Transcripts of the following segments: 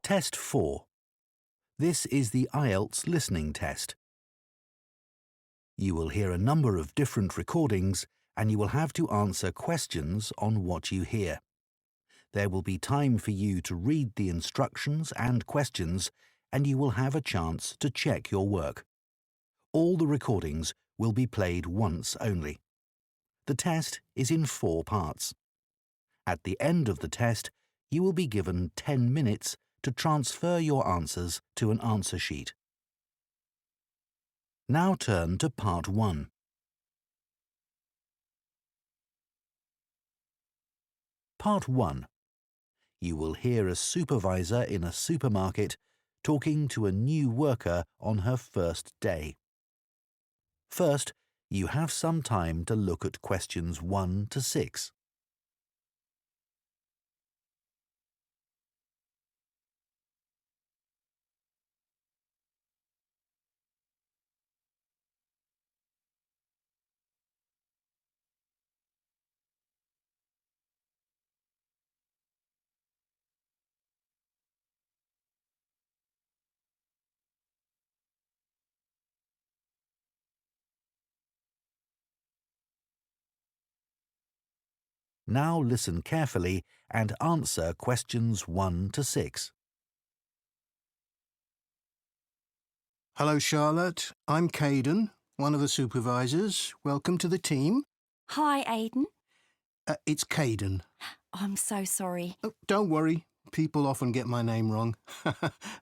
Test 4. This is the IELTS Listening test. You will hear a number of different recordings and you will have to answer questions on what you hear. There will be time for you to read the instructions and questions and you will have a chance to check your work. All the recordings will be played once only. The test is in 4 parts. At the end of the test, you will be given 10 minutes to transfer your answers to an answer sheet. Now turn to Part 1. Part 1. You will hear a supervisor in a supermarket talking to a new worker on her first day. First, you have some time to look at questions 1 to 6. Now listen carefully and answer questions 1 to 6. Hello, Charlotte. I'm Caden, one of the supervisors. Welcome to the team. Hi, Aidan. It's Caden. I'm so sorry. Oh, don't worry. People often get my name wrong.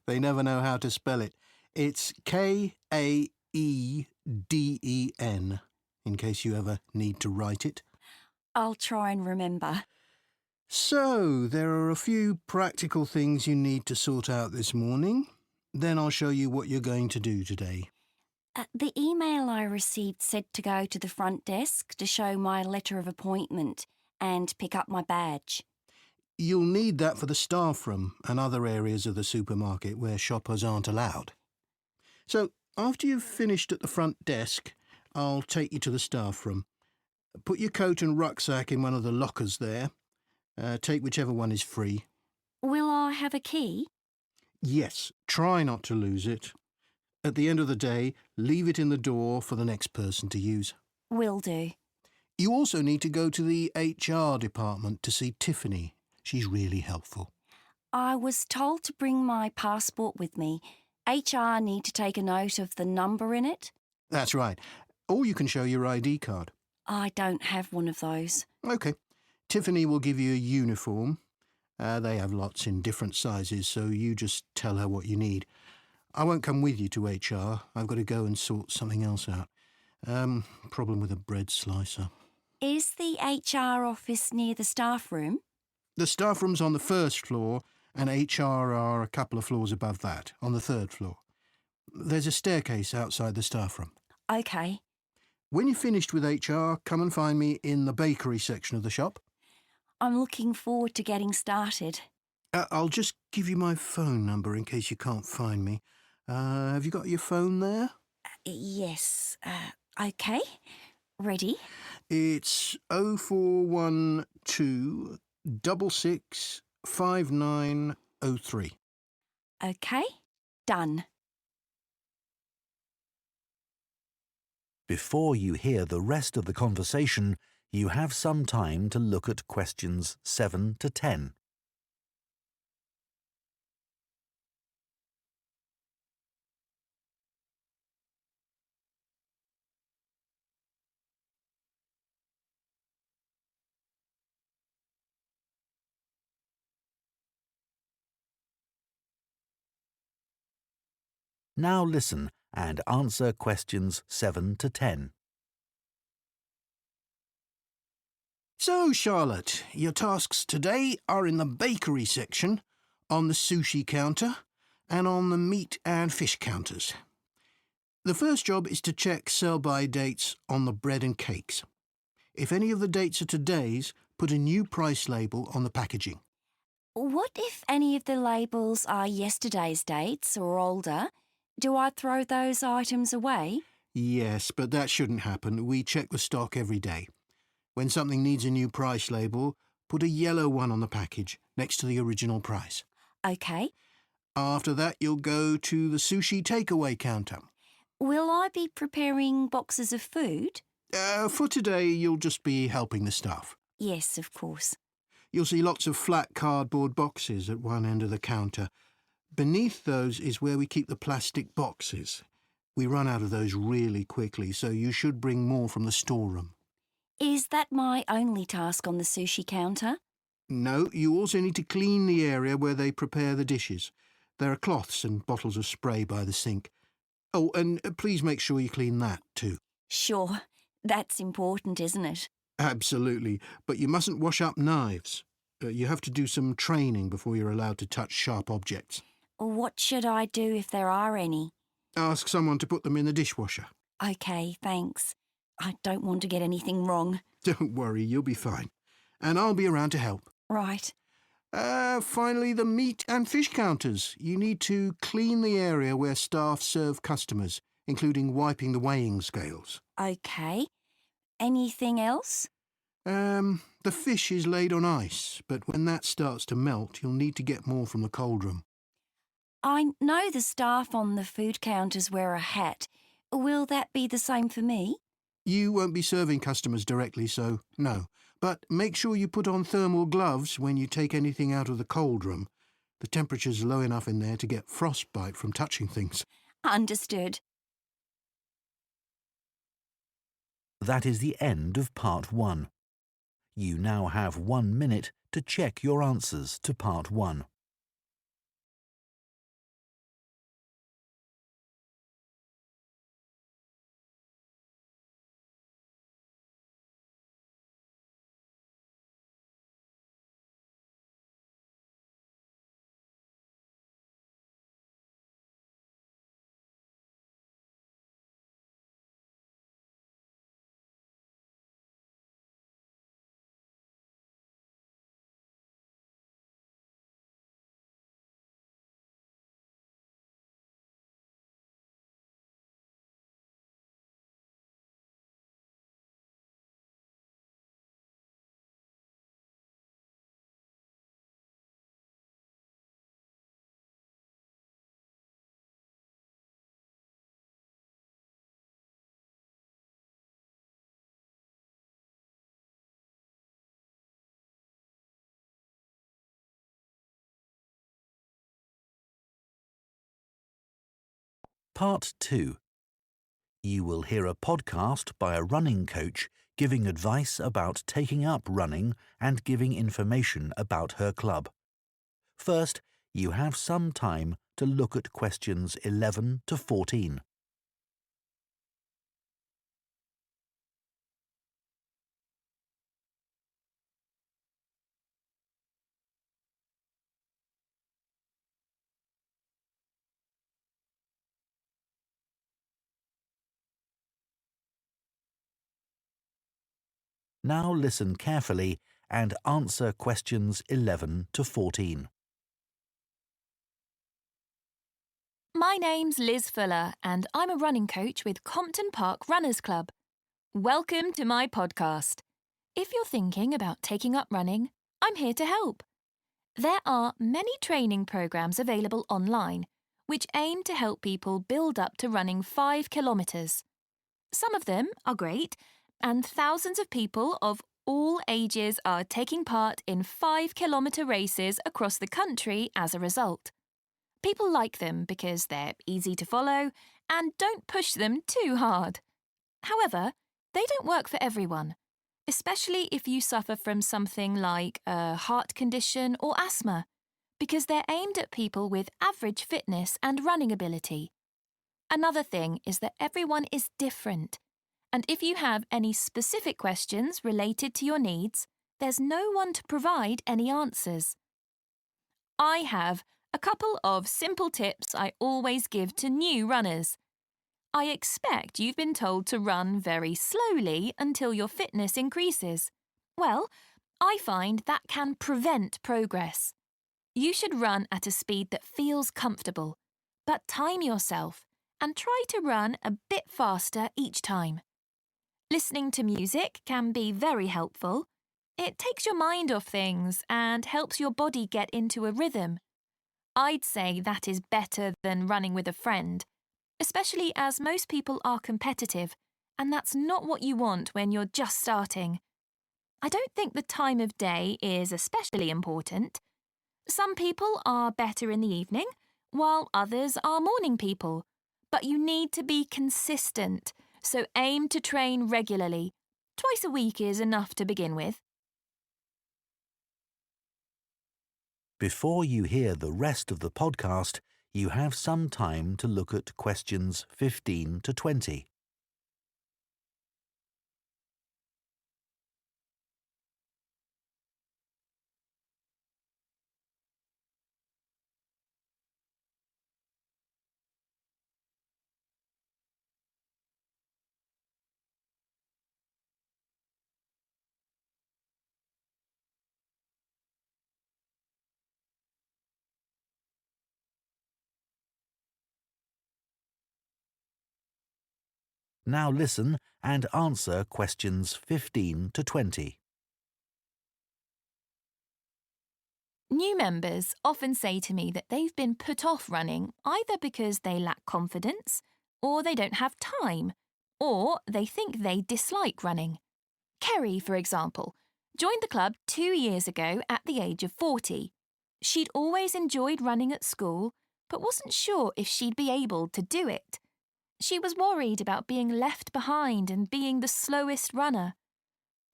They never know how to spell it. It's Kaeden, in case you ever need to write it. I'll try and remember. So, there are a few practical things you need to sort out this morning. Then I'll show you what you're going to do today. The email I received said to go to the front desk to show my letter of appointment and pick up my badge. You'll need that for the staff room and other areas of the supermarket where shoppers aren't allowed. So, after you've finished at the front desk, I'll take you to the staff room. Put your coat and rucksack in one of the lockers there. Take whichever one is free. Will I have a key? Yes, try not to lose it. At the end of the day, leave it in the door for the next person to use. Will do. You also need to go to the HR department to see Tiffany. She's really helpful. I was told to bring my passport with me. HR need to take a note of the number in it. That's right. Or you can show your ID card. I don't have one of those. OK. Tiffany will give you a uniform. They have lots in different sizes, so you just tell her what you need. I won't come with you to HR. I've got to go and sort something else out. Problem with a bread slicer. Is the HR office near the staff room? The staff room's on the 1st floor, and HR are a couple of floors above that, on the 3rd floor. There's a staircase outside the staff room. OK. When you're finished with HR, come and find me in the bakery section of the shop. I'm looking forward to getting started. I'll just give you my phone number in case you can't find me. Have you got your phone there? Yes. OK. Ready? It's 0412 66 5903. OK. Done. Before you hear the rest of the conversation, you have some time to look at questions 7 to 10. Now listen and answer questions 7 to 10. So, Charlotte, your tasks today are in the bakery section, on the sushi counter, and on the meat and fish counters. The first job is to check sell-by dates on the bread and cakes. If any of the dates are today's, put a new price label on the packaging. What if any of the labels are yesterday's dates or older? Do I throw those items away? Yes, but that shouldn't happen. We check the stock every day. When something needs a new price label, put a yellow one on the package next to the original price. OK. After that, you'll go to the sushi takeaway counter. Will I be preparing boxes of food? For today, you'll just be helping the staff. Yes, of course. You'll see lots of flat cardboard boxes at one end of the counter. Beneath those is where we keep the plastic boxes. We run out of those really quickly, so you should bring more from the storeroom. Is that my only task on the sushi counter? No, you also need to clean the area where they prepare the dishes. There are cloths and bottles of spray by the sink. Oh, and please make sure you clean that too. Sure. That's important, isn't it? Absolutely, but you mustn't wash up knives. You have to do some training before you're allowed to touch sharp objects. What should I do if there are any? Ask someone to put them in the dishwasher. OK, thanks. I don't want to get anything wrong. Don't worry, you'll be fine. And I'll be around to help. Right. Finally, the meat and fish counters. You need to clean the area where staff serve customers, including wiping the weighing scales. OK. Anything else? The fish is laid on ice, but when that starts to melt, you'll need to get more from the cold room. I know the staff on the food counters wear a hat. Will that be the same for me? You won't be serving customers directly, so no. But make sure you put on thermal gloves when you take anything out of the cold room. The temperature's low enough in there to get frostbite from touching things. Understood. That is the end of Part 1. You now have 1 minute to check your answers to Part 1. Part 2. You will hear a podcast by a running coach giving advice about taking up running and giving information about her club. First, you have some time to look at questions 11 to 14. Now listen carefully and answer questions 11 to 14. My name's Liz Fuller and I'm a running coach with Compton Park Runners Club. Welcome to my podcast. If you're thinking about taking up running, I'm here to help. There are many training programs available online which aim to help people build up to running 5 kilometres. Some of them are great, and thousands of people of all ages are taking part in 5-kilometre races across the country as a result. People like them because they're easy to follow and don't push them too hard. However, they don't work for everyone, especially if you suffer from something like a heart condition or asthma, because they're aimed at people with average fitness and running ability. Another thing is that everyone is different, and if you have any specific questions related to your needs, there's no one to provide any answers. I have a couple of simple tips I always give to new runners. I expect you've been told to run very slowly until your fitness increases. Well, I find that can prevent progress. You should run at a speed that feels comfortable, but time yourself and try to run a bit faster each time. Listening to music can be very helpful. It takes your mind off things and helps your body get into a rhythm. I'd say that is better than running with a friend, especially as most people are competitive, and that's not what you want when you're just starting. I don't think the time of day is especially important. Some people are better in the evening, while others are morning people. But you need to be consistent, so aim to train regularly. Twice a week is enough to begin with. Before you hear the rest of the podcast, you have some time to look at questions 15 to 20. Now listen and answer questions 15 to 20. New members often say to me that they've been put off running either because they lack confidence, or they don't have time, or they think they dislike running. Kerry, for example, joined the club 2 years ago at the age of 40. She'd always enjoyed running at school, but wasn't sure if she'd be able to do it. She was worried about being left behind and being the slowest runner.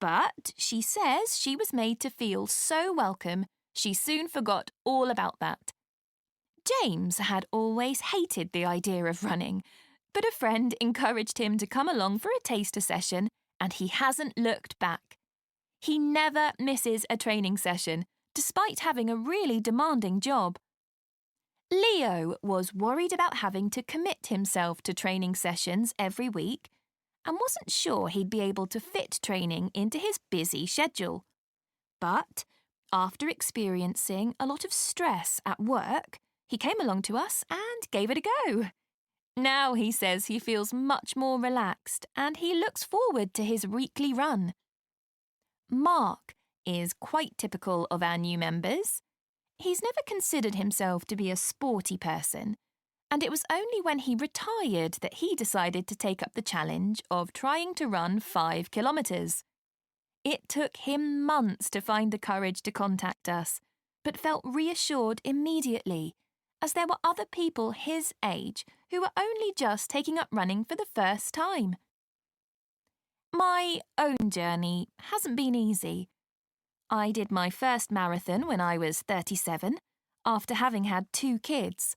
But she says she was made to feel so welcome, she soon forgot all about that. James had always hated the idea of running, but a friend encouraged him to come along for a taster session, and he hasn't looked back. He never misses a training session, despite having a really demanding job. Leo was worried about having to commit himself to training sessions every week and wasn't sure he'd be able to fit training into his busy schedule. But after experiencing a lot of stress at work, he came along to us and gave it a go. Now he says he feels much more relaxed and he looks forward to his weekly run. Mark is quite typical of our new members. He's never considered himself to be a sporty person, and it was only when he retired that he decided to take up the challenge of trying to run 5 kilometres. It took him months to find the courage to contact us, but felt reassured immediately, as there were other people his age who were only just taking up running for the first time. My own journey hasn't been easy. I did my first marathon when I was 37, after having had 2 kids.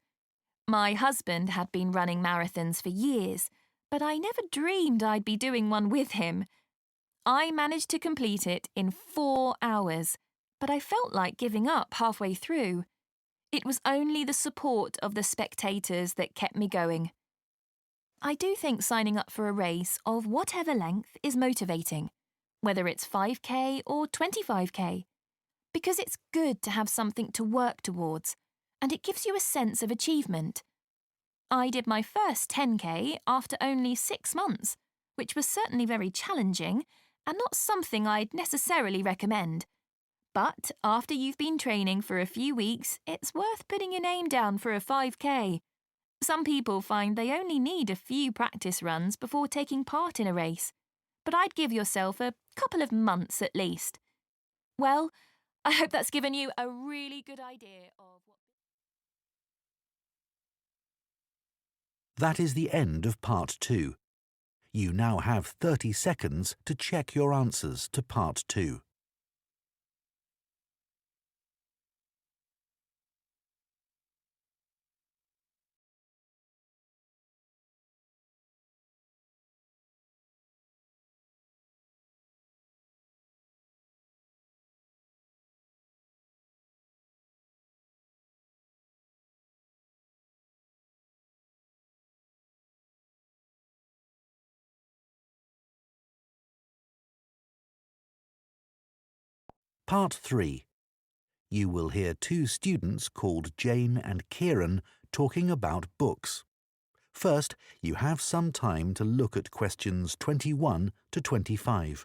My husband had been running marathons for years, but I never dreamed I'd be doing one with him. I managed to complete it in 4 hours, but I felt like giving up halfway through. It was only the support of the spectators that kept me going. I do think signing up for a race of whatever length is motivating, whether it's 5k or 25k, because it's good to have something to work towards, and it gives you a sense of achievement. I did my first 10k after only 6 months, which was certainly very challenging and not something I'd necessarily recommend. But after you've been training for a few weeks, it's worth putting your name down for a 5k. Some people find they only need a few practice runs before taking part in a race, but I'd give yourself a couple of months at least. Well, I hope that's given you a really good idea of what... That is the end of part 2. You now have 30 seconds to check your answers to part 2. Part 3. You will hear 2 students called Jane and Kieran talking about books. First, you have some time to look at questions 21 to 25.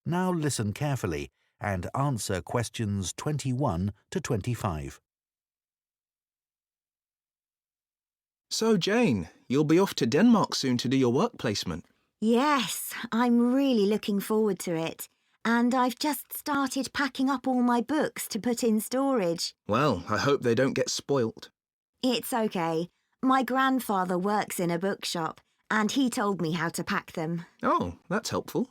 Now listen carefully and answer questions 21 to 25. So, Jane, you'll be off to Denmark soon to do your work placement. Yes, I'm really looking forward to it. And I've just started packing up all my books to put in storage. Well, I hope they don't get spoilt. It's okay. My grandfather works in a bookshop, and he told me how to pack them. Oh, that's helpful.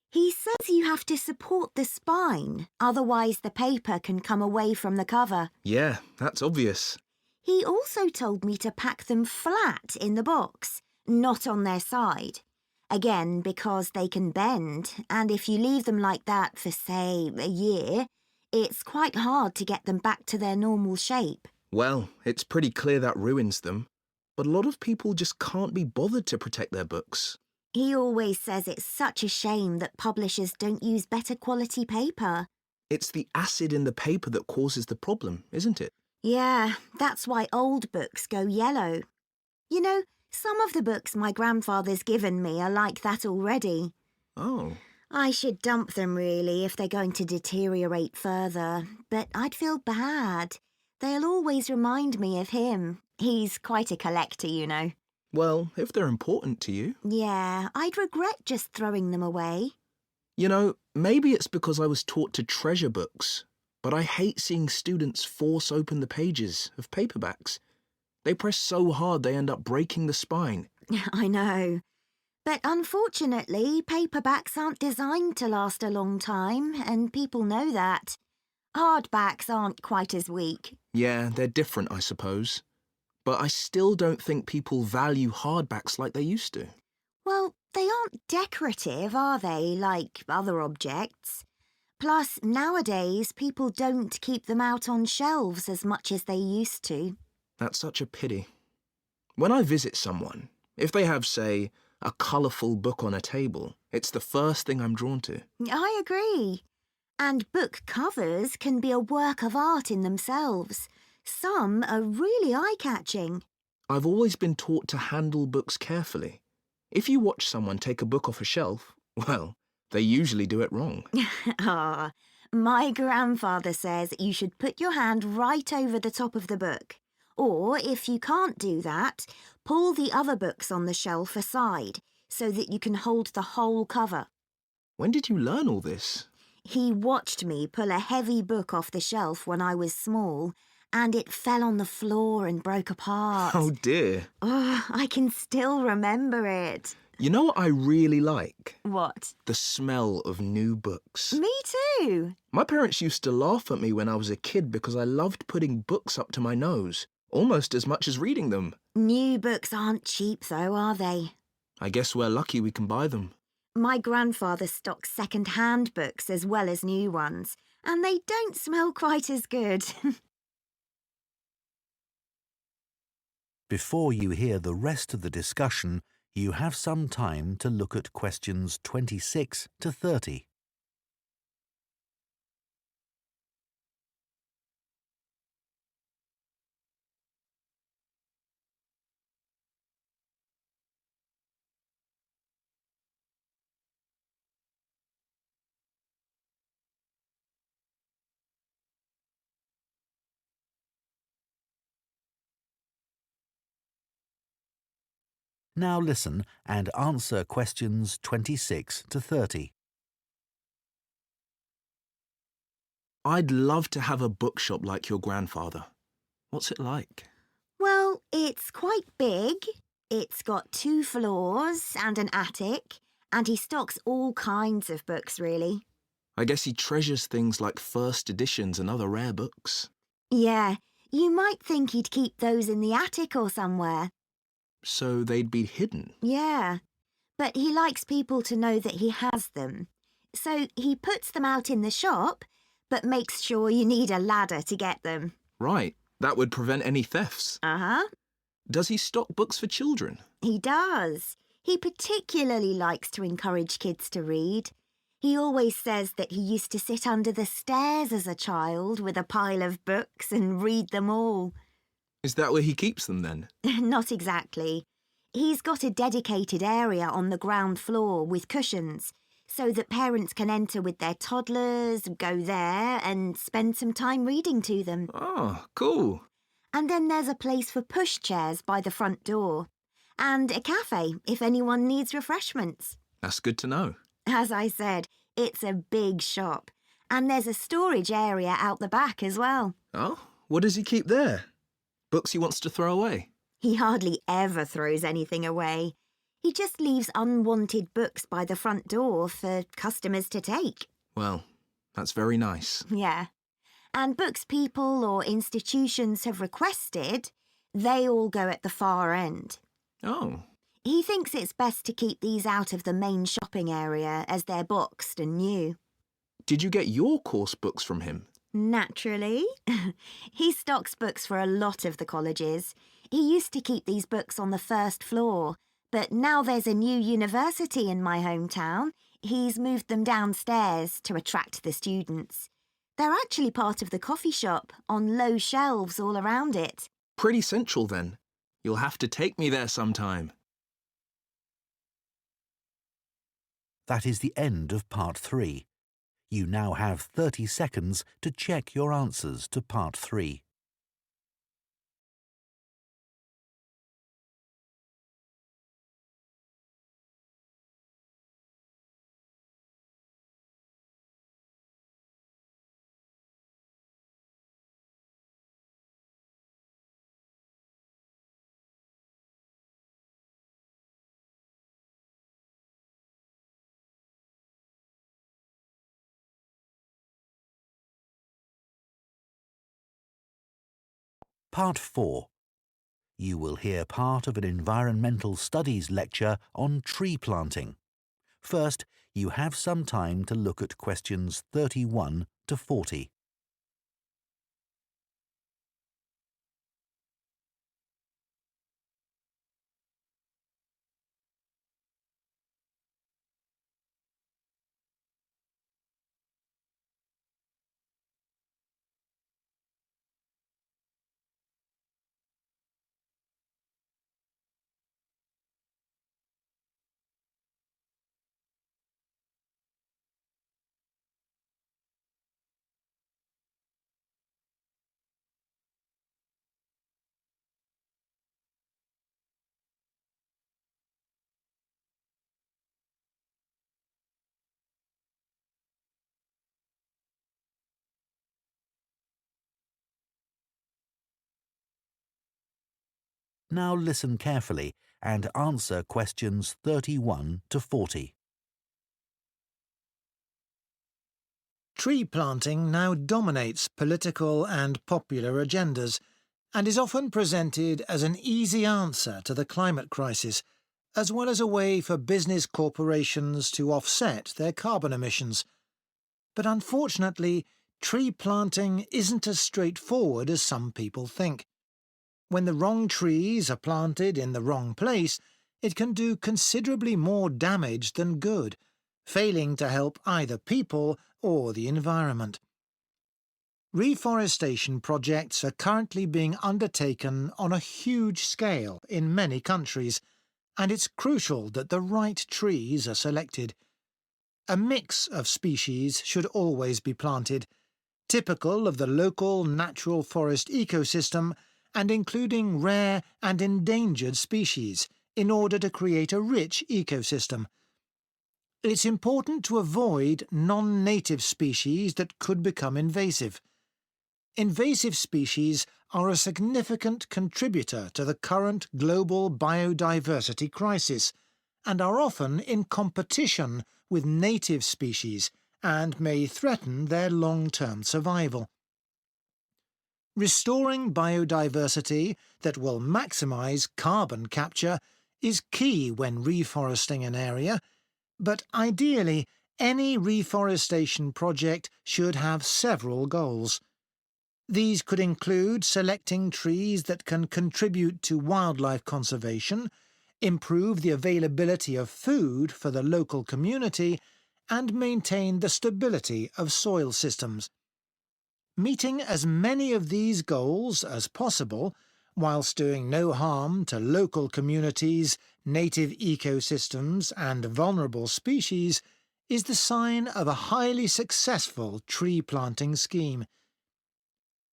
He says you have to support the spine, otherwise the paper can come away from the cover. Yeah, that's obvious. He also told me to pack them flat in the box, not on their side. Again, because they can bend, and if you leave them like that for, say, a year, it's quite hard to get them back to their normal shape. Well, it's pretty clear that ruins them. But a lot of people just can't be bothered to protect their books. He always says it's such a shame that publishers don't use better quality paper. It's the acid in the paper that causes the problem, isn't it? Yeah, that's why old books go yellow. You know, some of the books my grandfather's given me are like that already. Oh. I should dump them, really, if they're going to deteriorate further, but I'd feel bad. They'll always remind me of him. He's quite a collector, you know. Well, if they're important to you. Yeah, I'd regret just throwing them away. You know, maybe it's because I was taught to treasure books, but I hate seeing students force open the pages of paperbacks. They press so hard they end up breaking the spine. I know. But unfortunately, paperbacks aren't designed to last a long time, and people know that. Hardbacks aren't quite as weak. Yeah, they're different, I suppose. But I still don't think people value hardbacks like they used to. Well, they aren't decorative, are they, like other objects? Plus, nowadays, people don't keep them out on shelves as much as they used to. That's such a pity. When I visit someone, if they have, say, a colourful book on a table, it's the first thing I'm drawn to. I agree. And book covers can be a work of art in themselves. Some are really eye-catching. I've always been taught to handle books carefully. If you watch someone take a book off a shelf, well, they usually do it wrong. Ah, my grandfather says you should put your hand right over the top of the book. Or, if you can't do that, pull the other books on the shelf aside so that you can hold the whole cover. When did you learn all this? He watched me pull a heavy book off the shelf when I was small, and it fell on the floor and broke apart. Oh dear. Oh, I can still remember it. You know what I really like? What? The smell of new books. Me too. My parents used to laugh at me when I was a kid because I loved putting books up to my nose, almost as much as reading them. New books aren't cheap though, are they? I guess we're lucky we can buy them. My grandfather stocks second-hand books as well as new ones, and they don't smell quite as good. Before you hear the rest of the discussion, you have some time to look at questions 26 to 30. Now listen and answer questions 26 to 30. I'd love to have a bookshop like your grandfather. What's it like? Well, it's quite big. It's got 2 floors and an attic, and he stocks all kinds of books, really. I guess he treasures things like first editions and other rare books. Yeah, you might think he'd keep those in the attic or somewhere. So they'd be hidden? Yeah, but he likes people to know that he has them. So he puts them out in the shop, but makes sure you need a ladder to get them. Right, that would prevent any thefts. Uh-huh. Does he stock books for children? He does. He particularly likes to encourage kids to read. He always says that he used to sit under the stairs as a child with a pile of books and read them all. Is that where he keeps them then? Not exactly. He's got a dedicated area on the ground floor with cushions, so that parents can enter with their toddlers, go there and spend some time reading to them. Oh, cool. And then there's a place for pushchairs by the front door. And a cafe if anyone needs refreshments. That's good to know. As I said, it's a big shop. And there's a storage area out the back as well. Oh, what does he keep there? Books he wants to throw away? He hardly ever throws anything away. He just leaves unwanted books by the front door for customers to take. Well, that's very nice. Yeah. And books people or institutions have requested, they all go at the far end. Oh. He thinks it's best to keep these out of the main shopping area as they're boxed and new. Did you get your course books from him? Naturally. He stocks books for a lot of the colleges. He used to keep these books on the first floor, but now there's a new university in my hometown. He's moved them downstairs to attract the students. They're actually part of the coffee shop, on low shelves all around it. Pretty central then. You'll have to take me there sometime. That is the end of Part 3. You now have 30 seconds to check your answers to Part 3. Part 4. You will hear part of an environmental studies lecture on tree planting. First, you have some time to look at questions 31 to 40. Now listen carefully and answer questions 31 to 40. Tree planting now dominates political and popular agendas and is often presented as an easy answer to the climate crisis, as well as a way for business corporations to offset their carbon emissions. But unfortunately, tree planting isn't as straightforward as some people think. When the wrong trees are planted in the wrong place, it can do considerably more damage than good, failing to help either people or the environment. Reforestation projects are currently being undertaken on a huge scale in many countries, and it's crucial that the right trees are selected. A mix of species should always be planted, typical of the local natural forest ecosystem and including rare and endangered species, in order to create a rich ecosystem. It's important to avoid non-native species that could become invasive. Invasive species are a significant contributor to the current global biodiversity crisis and are often in competition with native species and may threaten their long-term survival. Restoring biodiversity that will maximise carbon capture is key when reforesting an area, but ideally any reforestation project should have several goals. These could include selecting trees that can contribute to wildlife conservation, improve the availability of food for the local community, and maintain the stability of soil systems. Meeting as many of these goals as possible, whilst doing no harm to local communities, native ecosystems and vulnerable species, is the sign of a highly successful tree planting scheme.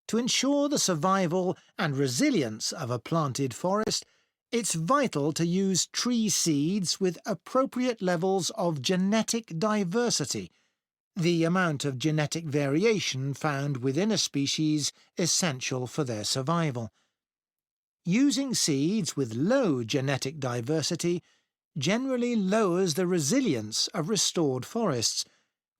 To ensure the survival and resilience of a planted forest, it's vital to use tree seeds with appropriate levels of genetic diversity, the amount of genetic variation found within a species essential for their survival. Using seeds with low genetic diversity generally lowers the resilience of restored forests,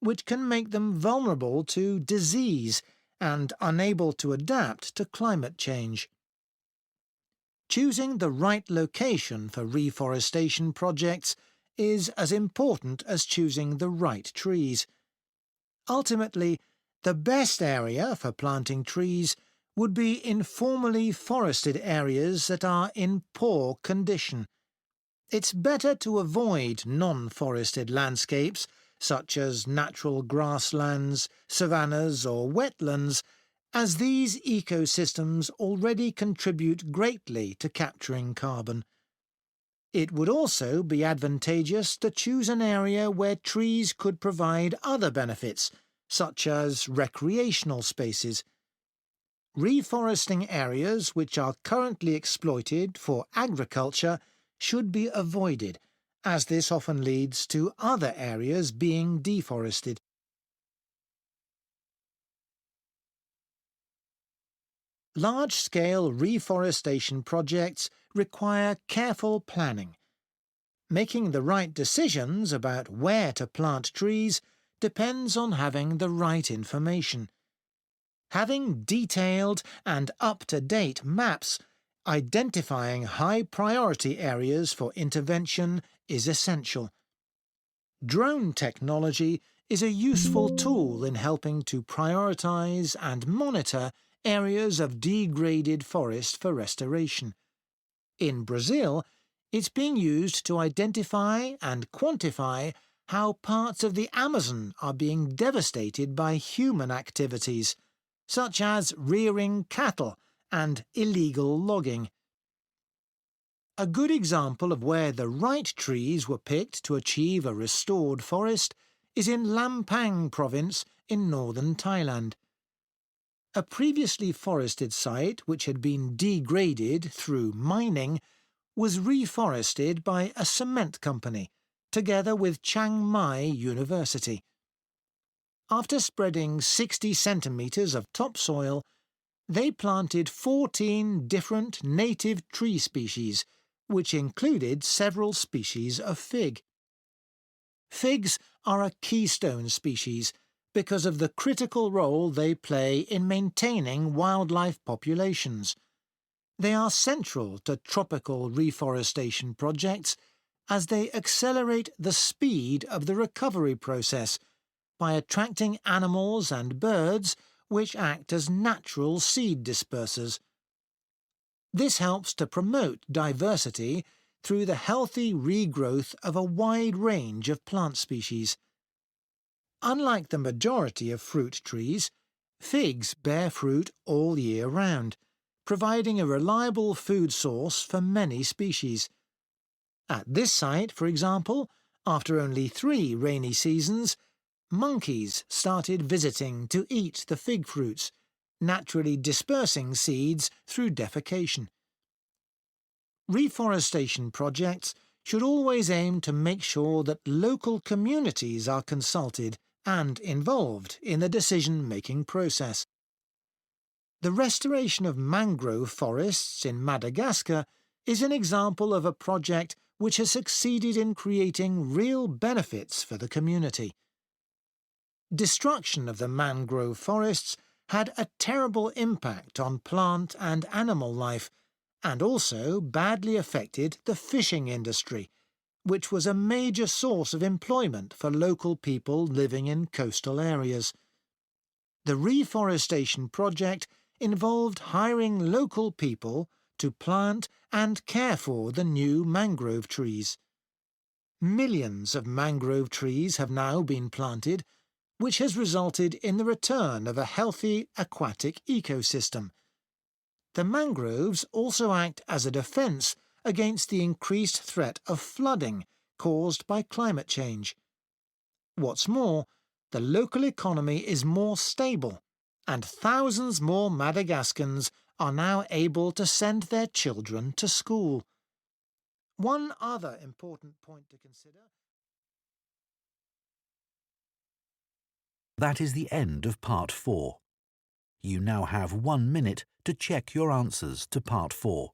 which can make them vulnerable to disease and unable to adapt to climate change. Choosing the right location for reforestation projects is as important as choosing the right trees. Ultimately, the best area for planting trees would be informally forested areas that are in poor condition. It's better to avoid non-forested landscapes such as natural grasslands, savannas or wetlands, as these ecosystems already contribute greatly to capturing carbon. It would also be advantageous to choose an area where trees could provide other benefits, such as recreational spaces. Reforesting areas which are currently exploited for agriculture should be avoided, as this often leads to other areas being deforested. Large-scale reforestation projects require careful planning. Making the right decisions about where to plant trees depends on having the right information. Having detailed and up-to-date maps identifying high-priority areas for intervention is essential. Drone technology is a useful tool in helping to prioritise and monitor areas of degraded forest for restoration. In Brazil, it's being used to identify and quantify how parts of the Amazon are being devastated by human activities, such as rearing cattle and illegal logging. A good example of where the right trees were picked to achieve a restored forest is in Lampang province in northern Thailand. A previously forested site which had been degraded through mining was reforested by a cement company, together with Chiang Mai University. After spreading 60 centimetres of topsoil, they planted 14 different native tree species, which included several species of fig. Figs are a keystone species because of the critical role they play in maintaining wildlife populations. They are central to tropical reforestation projects as they accelerate the speed of the recovery process by attracting animals and birds which act as natural seed dispersers. This helps to promote diversity through the healthy regrowth of a wide range of plant species. Unlike the majority of fruit trees, figs bear fruit all year round, providing a reliable food source for many species. At this site, for example, after only 3 rainy seasons, monkeys started visiting to eat the fig fruits, naturally dispersing seeds through defecation. Reforestation projects should always aim to make sure that local communities are consulted and involved in the decision-making process. The restoration of mangrove forests in Madagascar is an example of a project which has succeeded in creating real benefits for the community. Destruction of the mangrove forests had a terrible impact on plant and animal life, and also badly affected the fishing industry, which was a major source of employment for local people living in coastal areas. The reforestation project involved hiring local people to plant and care for the new mangrove trees. Millions of mangrove trees have now been planted, which has resulted in the return of a healthy aquatic ecosystem. The mangroves also act as a defence against the increased threat of flooding caused by climate change. What's more, the local economy is more stable, and thousands more Madagascans are now able to send their children to school. One other important point to consider. That is the end of Part 4. You now have 1 minute to check your answers to Part 4.